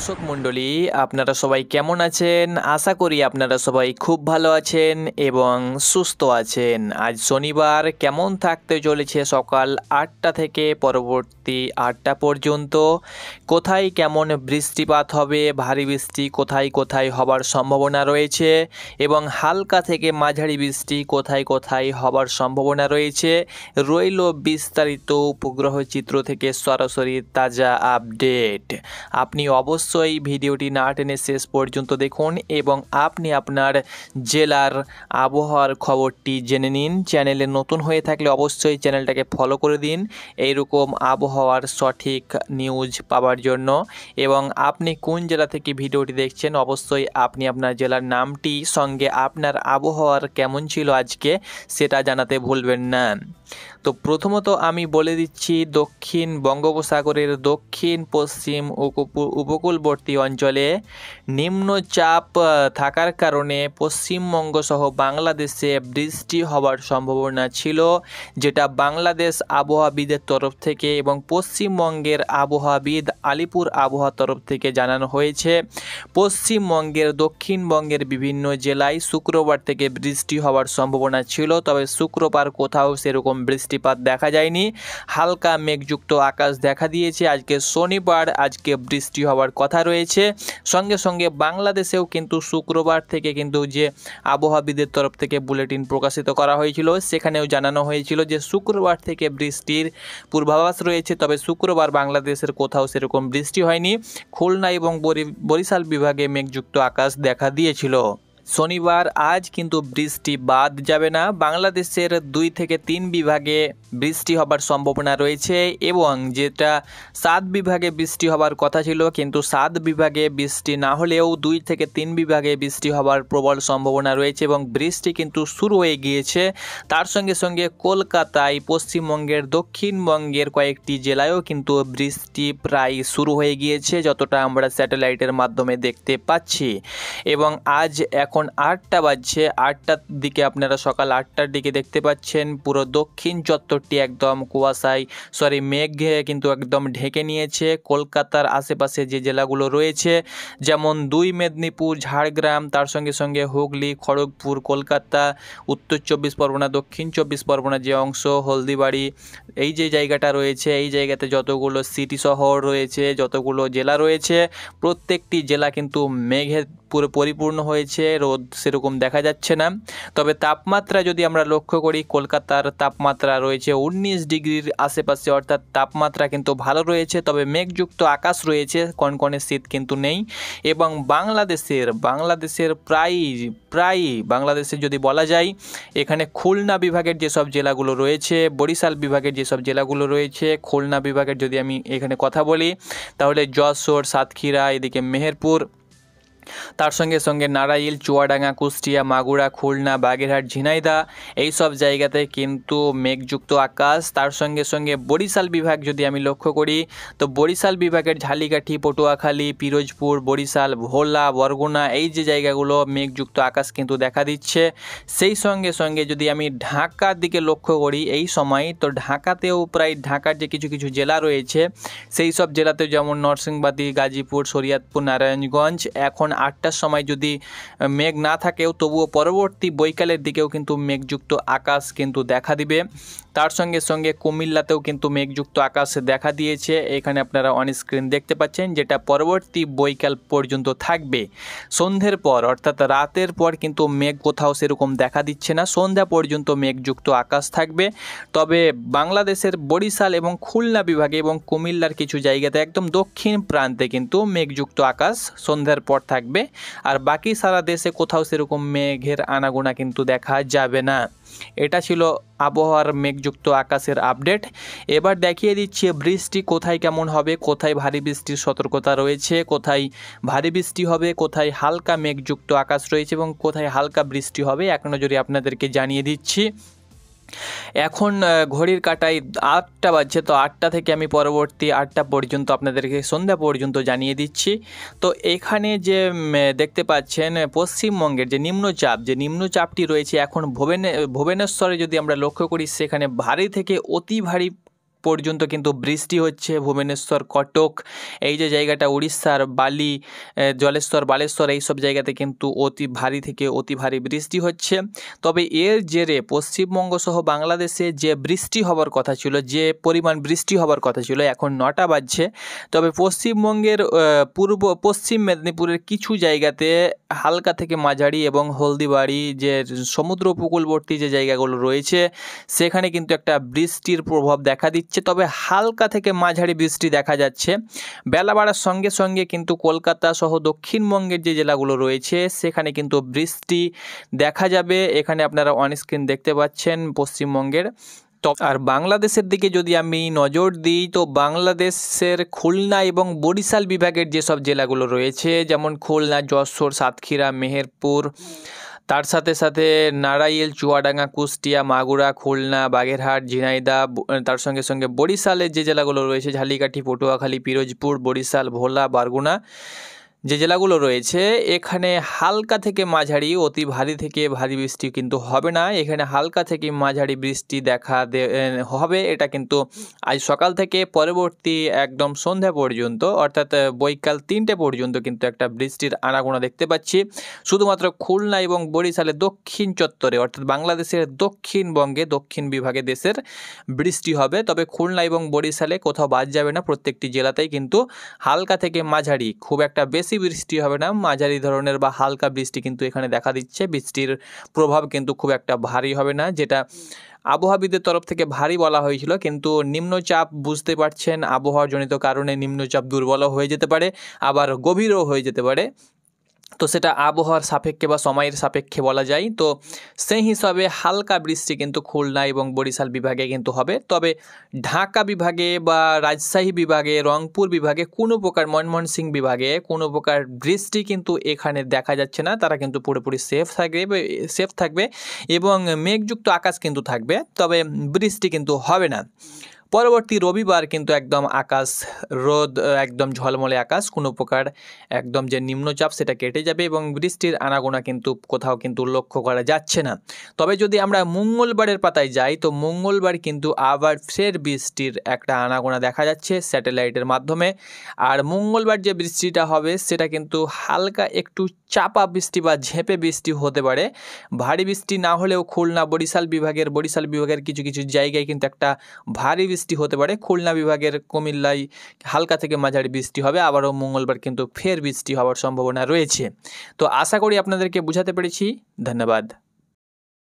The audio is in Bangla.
দর্শক মণ্ডলী, আপনারা সবাই কেমন আছেন? আশা করি আপনারা সবাই খুব ভালো আছেন এবং সুস্থ আছেন। আজ শনিবার কেমন থাকতে চলেছে সকাল 8টা থেকে পরবর্তী 8টা পর্যন্ত। কোথায় কেমন বৃষ্টিপাত হবে, ভারী বৃষ্টি কোথায় কোথায় হবার সম্ভাবনা রয়েছে এবং হালকা থেকে মাঝারি বৃষ্টি কোথায় কোথায় হবার সম্ভাবনা রয়েছে, রইল বিস্তারিত উপগ্রহ চিত্র থেকে সরাসরি তাজা আপডেট। আপনি অবশ্যই ভিডিওটি না টেনে শেষ পর্যন্ত দেখুন এবং আপনি আপনার জেলার আবহাওয়ার খবরটি জেনে নিন। চ্যানেলে নতুন হয়ে থাকলে অবশ্যই চ্যানেলটাকে ফলো করে দিন এইরকম আবহাওয়ার সঠিক নিউজ পাওয়ার জন্য। এবং আপনি কোন জেলা থেকে ভিডিওটি দেখছেন অবশ্যই আপনি আপনার জেলার নামটি সঙ্গে আপনার আবহাওয়ার কেমন ছিল আজকে সেটা জানাতে ভুলবেন না। তো প্রথমত আমি বলে দিচ্ছি, দক্ষিণ বঙ্গোপসাগরের দক্ষিণ পশ্চিম উপকূলবর্তী অঞ্চলে নিম্নচাপ থাকার কারণে পশ্চিমবঙ্গ সহ বাংলাদেশে বৃষ্টি হওয়ার সম্ভাবনা ছিল, যেটা বাংলাদেশ আবহাওয়াবিদের তরফ থেকে এবং পশ্চিমবঙ্গের আবহাওয়াবিদ আলিপুর আবহাওয়ার তরফ থেকে জানানো হয়েছে। পশ্চিমবঙ্গের দক্ষিণবঙ্গের বিভিন্ন জেলায় শুক্রবার থেকে বৃষ্টি হওয়ার সম্ভাবনা ছিল, তবে শুক্রবার কোথাও সেরকম বৃষ্টিপাত দেখা যায়নি। হালকা মেঘযুক্ত আকাশ দেখা দিয়েছে। আজকে শনিবার, আজকে বৃষ্টি হওয়ার কথা রয়েছে। সঙ্গে সঙ্গে বাংলাদেশেও কিন্তু শুক্রবার থেকে কিন্তু যে আবহাওয়াবিদের তরফ থেকে বুলেটিন প্রকাশিত করা হয়েছিল সেখানেও জানানো হয়েছিল যে শুক্রবার থেকে বৃষ্টির পূর্বাভাস রয়েছে, তবে শুক্রবার বাংলাদেশের কোথাও সেরকম বৃষ্টি হয়নি। খুলনা এবং বরিশাল বিভাগে মেঘযুক্ত আকাশ দেখা দিয়েছিল। শনিবার আজ কিন্তু বৃষ্টি বাদ যাবে না। বাংলাদেশের 2 থেকে 3 বিভাগে বৃষ্টি হবার সম্ভাবনা রয়েছে এবং যেটা 7 বিভাগে বৃষ্টি হবার কথা ছিল, কিন্তু 7 বিভাগে বৃষ্টি না হলেও 2 থেকে 3 বিভাগে বৃষ্টি হবার প্রবল সম্ভাবনা রয়েছে এবং বৃষ্টি কিন্তু শুরু হয়ে গিয়েছে। তার সঙ্গে সঙ্গে কলকাতায়, পশ্চিমবঙ্গের দক্ষিণবঙ্গের কয়েকটি জেলায়ও কিন্তু বৃষ্টি প্রায় শুরু হয়ে গিয়েছে, যতটা আমরা স্যাটেলাইটের মাধ্যমে দেখতে পাচ্ছি। এবং আজ এখন 8টা বাজছে, 8টার দিকে আপনারা সকাল 8টার দিকে দেখতে পাচ্ছেন পুরো দক্ষিণ চত্বরটি একদম কুয়াশায় মেঘে কিন্তু একদম ঢেকে নিয়েছে। কলকাতার আশেপাশে যে জেলাগুলো রয়েছে যেমন 2 মেদিনীপুর, ঝাড়গ্রাম, তার সঙ্গে সঙ্গে হুগলি, খড়গপুর, কলকাতা, উত্তর 24 পরগনা, দক্ষিণ 24 পরগনা যে অংশ, হলদিবাড়ি, এই যে জায়গাটা রয়েছে, এই জায়গাতে যতগুলো সিটি শহর রয়েছে, যতগুলো জেলা রয়েছে, প্রত্যেকটি জেলা কিন্তু মেঘে পুরো পরিপূর্ণ হয়েছে। রোদ সেরকম দেখা যাচ্ছে না। তবে তাপমাত্রা যদি আমরা লক্ষ্য করি, কলকাতার তাপমাত্রা রয়েছে 19 ডিগ্রির আশেপাশে, অর্থাৎ তাপমাত্রা কিন্তু ভালো রয়েছে, তবে মেঘযুক্ত আকাশ রয়েছে, কনকনে শীত কিন্তু নেই। এবং বাংলাদেশের প্রায় বাংলাদেশে যদি বলা যায়, এখানে খুলনা বিভাগের যেসব জেলাগুলো রয়েছে, বরিশাল বিভাগের যেসব জেলাগুলো রয়েছে, খুলনা বিভাগের যদি আমি এখানে কথা বলি তাহলে যশোর, সাতক্ষীরা, এদিকে মেহেরপুর, তার সঙ্গে সঙ্গে নারাইল, চুয়াডাঙ্গা, কুষ্টিয়া, মাগুরা, খুলনা, বাগেরহাট, ঝিনাইদহ, এই সব জায়গাতে কিন্তু মেঘযুক্ত আকাশ। তার সঙ্গে সঙ্গে বরিশাল বিভাগ যদি আমি লক্ষ্য করি তো বরিশাল বিভাগের ঝালিকাঠি, পটুয়াখালী, পিরোজপুর, বরিশাল, ভোলা, বরগুনা, এই যে জায়গাগুলো মেঘযুক্ত আকাশ কিন্তু দেখা দিচ্ছে। সেই সঙ্গে সঙ্গে যদি আমি ঢাকার দিকে লক্ষ্য করি এই সময়, তো ঢাকাতেও প্রায় ঢাকার যে কিছু কিছু জেলা রয়েছে সেই সব জেলাতেও যেমন নরসিংদী, গাজীপুর, শরীয়তপুর, নারায়ণগঞ্জ, এখন 8টার সময় যদি মেঘ না থাকেও তবুও পরবর্তী বৈকালের দিকেও কিন্তু মেঘযুক্ত আকাশ কিন্তু দেখা দিবে। তার সঙ্গে সঙ্গে কুমিল্লাতেও কিন্তু মেঘযুক্ত আকাশ দেখা দিয়েছে, এখানে আপনারা অন স্ক্রিন দেখতে পাচ্ছেন, যেটা পরবর্তী বৈকাল পর্যন্ত থাকবে। সন্ধ্যের পর অর্থাৎ রাতের পর কিন্তু মেঘ কোথাও সেরকম দেখা দিচ্ছে না, সন্ধ্যা পর্যন্ত মেঘযুক্ত আকাশ থাকবে। তবে বাংলাদেশের বরিশাল এবং খুলনা বিভাগে এবং কুমিল্লার কিছু জায়গাতে একদম দক্ষিণ প্রান্তে কিন্তু মেঘযুক্ত আকাশ সন্ধ্যার পর থাকবে, আর বাকি সারা দেশে কোথাও সেরকম মেঘের আনাগোনা কিন্তু দেখা যাবে না। এটা ছিল আবহাওয়ার মেঘযুক্ত আকাশের আপডেট। এবার দেখিয়ে দিচ্ছি বৃষ্টি কোথায় কেমন হবে, কোথায় ভারী বৃষ্টির সতর্কতা রয়েছে, কোথায় ভারী বৃষ্টি হবে, কোথায় হালকা মেঘযুক্ত আকাশ রয়েছে এবং কোথায় হালকা বৃষ্টি হবে, এক নজরে আপনাদেরকে জানিয়ে দিচ্ছি। এখন ঘড়ির কাঁটায় 8টা বাজছে, তো 8টা থেকে আমি পরবর্তী 8টা পর্যন্ত আপনাদেরকে সন্ধ্যা পর্যন্ত জানিয়ে দিচ্ছি। তো এখানে যে দেখতে পাচ্ছেন পশ্চিমবঙ্গের যে নিম্নচাপটি রয়েছে এখন ভুবনেশ্বরে যদি আমরা লক্ষ্য করি, সেখানে ভারী থেকে অতি ভারী পর্যন্ত কিন্তু বৃষ্টি হচ্ছে। ভুবনেশ্বর, কটক, এই যে জায়গাটা উড়িষ্যার বালি, জলেশ্বর, বালেশ্বর, এইসব জায়গাতে কিন্তু অতি ভারী থেকে অতি ভারী বৃষ্টি হচ্ছে। তবে এর জেরে পশ্চিমবঙ্গ সহ বাংলাদেশে যে বৃষ্টি হবার কথা ছিল, যে পরিমাণ বৃষ্টি হবার কথা ছিল, এখন 9টা বাজছে, তবে পশ্চিমবঙ্গের পশ্চিম মেদিনীপুরের কিছু জায়গাতে হালকা থেকে মাঝারি এবং হলদিবাড়ি যে সমুদ্র উপকূলবর্তী যে জায়গাগুলো রয়েছে সেখানে কিন্তু একটা বৃষ্টির প্রভাব দেখা দিচ্ছে। তবে হালকা থেকে মাঝারি বৃষ্টি দেখা যাচ্ছে। বেলা বাড়ার সঙ্গে সঙ্গে কিন্তু কলকাতা সহ দক্ষিণবঙ্গের যে জেলাগুলো রয়েছে সেখানে কিন্তু বৃষ্টি দেখা যাবে। এখানে আপনারা অন স্ক্রিন দেখতে পাচ্ছেন পশ্চিমবঙ্গের। আর বাংলাদেশের দিকে যদি আমি নজর দিই, তো বাংলাদেশের খুলনা এবং বরিশাল বিভাগের যেসব জেলাগুলো রয়েছে, যেমন খুলনা, যশোর, সাতক্ষীরা, মেহেরপুর, তার সাথে সাথে নারাইল, চুয়াডাঙ্গা, কুষ্টিয়া, মাগুরা, খুলনা, বাগেরহাট, ঝিনাইদহ, তার সঙ্গে সঙ্গে বরিশালের যে জেলাগুলো রয়েছে ঝালিকাঠি, পটুয়াখালী, পিরোজপুর, বরিশাল, ভোলা, বারগুনা, যে জেলাগুলো রয়েছে এখানে হালকা থেকে মাঝারি, অতি ভারী থেকে ভারী বৃষ্টি কিন্তু হবে না। এখানে হালকা থেকে মাঝারি বৃষ্টি হবে। এটা কিন্তু আজ সকাল থেকে পরবর্তী একদম সন্ধ্যা পর্যন্ত, অর্থাৎ বৈকাল 3টে পর্যন্ত কিন্তু একটা বৃষ্টির আনাগোনা দেখতে পাচ্ছি। শুধুমাত্র খুলনা এবং বরিশালের দক্ষিণ চত্বরে, অর্থাৎ বাংলাদেশের দক্ষিণবঙ্গে, দক্ষিণ বিভাগে দেশের বৃষ্টি হবে। তবে খুলনা এবং বরিশালে কোথাও বাদ যাবে না, প্রত্যেকটি জেলাতেই কিন্তু হালকা থেকে মাঝারি, খুব একটা বেশি বৃষ্টি হবে না, মাঝারি ধরনের বা হালকা বৃষ্টি কিন্তু এখানে দেখা দিচ্ছে। বৃষ্টির প্রভাব কিন্তু খুব একটা ভারী হবে না, যেটা আবহাওয়াবিদের তরফ থেকে ভারী বলা হয়েছিল। কিন্তু নিম্নচাপ, বুঝতে পারছেন, আবহাওয়াজনিত কারণে নিম্নচাপ দুর্বলও হয়ে যেতে পারে, আবার গভীরও হয়ে যেতে পারে। তো সেটা আবহাওয়ার সাপেক্ষে বা সময়ের সাপেক্ষে বলা যায়। তো সেই হিসাবে হালকা বৃষ্টি কিন্তু খুলনা এবং বরিশাল বিভাগে কিন্তু হবে। তবে ঢাকা বিভাগে বা রাজশাহী বিভাগে, রংপুর বিভাগে কোনো প্রকার, ময়মনসিংহ বিভাগে কোনো প্রকার বৃষ্টি কিন্তু এখানে দেখা যাচ্ছে না। তারা কিন্তু পুরোপুরি সেফ থাকবে এবং মেঘযুক্ত আকাশ কিন্তু থাকবে, তবে বৃষ্টি কিন্তু হবে না। পরবর্তী রবিবার কিন্তু একদম আকাশ রোদ, একদম ঝলমলে আকাশ, কোনো প্রকার একদম যে নিম্নচাপ সেটা কেটে যাবে এবং বৃষ্টির আনাগোনা কিন্তু কোথাও কিন্তু লক্ষ্য করা যাচ্ছে না। তবে যদি আমরা মঙ্গলবারের পাতায় যাই, তো মঙ্গলবার কিন্তু আবার ফের বৃষ্টির একটা আনাগোনা দেখা যাচ্ছে স্যাটেলাইটের মাধ্যমে। আর মঙ্গলবার যে বৃষ্টিটা হবে সেটা কিন্তু হালকা একটু চাপা বৃষ্টি বা ঝেঁপে বৃষ্টি হতে পারে। ভারী বৃষ্টি না হলেও খুলনা, বরিশাল বিভাগের কিছু কিছু জায়গায় কিন্তু একটা ভারী বৃষ্টি হতে পারে। খুলনা বিভাগের কুমিল্লায় হালকা থেকে মাঝারি বৃষ্টি হবে। আবারও মঙ্গলবার কিন্তু ফের বৃষ্টি হওয়ার সম্ভাবনা রয়েছে। তো আশা করি আপনাদেরকে বোঝাতে পেরেছি। ধন্যবাদ।